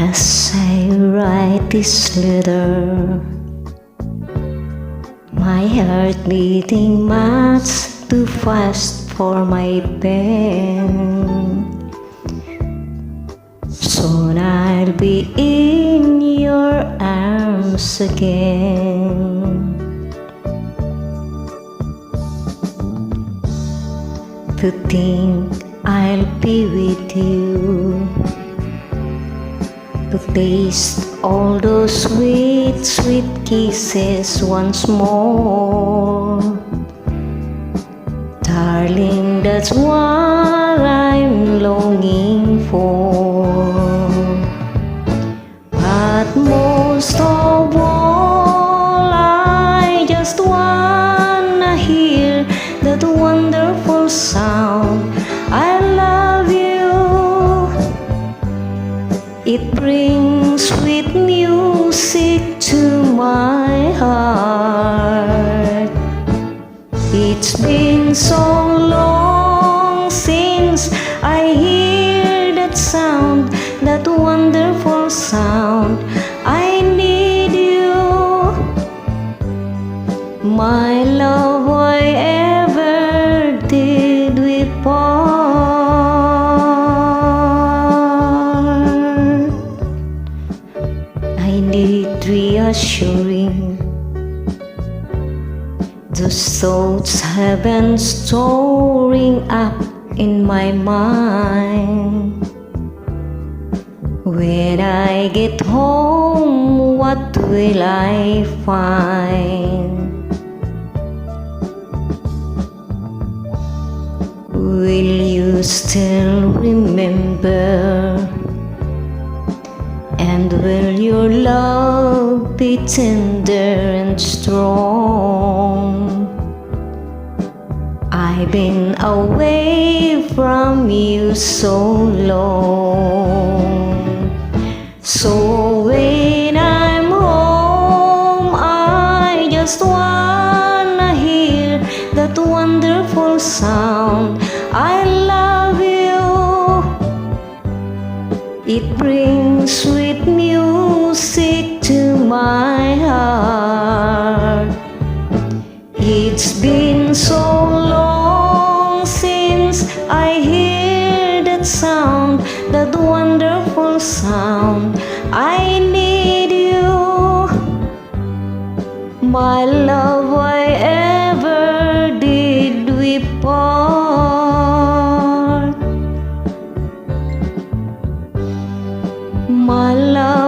As I write this letter, my heart beating much too fast for my pen. Soon I'll be in your arms again. To think I'll be with you, to taste all those sweet, sweet kisses once more. Darling, that's what I'm longing for. But most of all, I just wanna hear that wonderful sound, I love you. It brings sweet music to my heart. It's been so long since I hear that sound, that wonderful sound. I need you, my love, why ever did we part? I need reassuring. Those thoughts have been storing up in my mind. When I get home, what will I find? Will you still remember? And will your love be tender and strong? I've been away from you so long. So when I'm home, I just wanna hear that wonderful sound, I love you. It brings sweet music to my heart. It's been so long since I hear that sound, that wonderful sound. I need you, my love, why ever did we part? My love,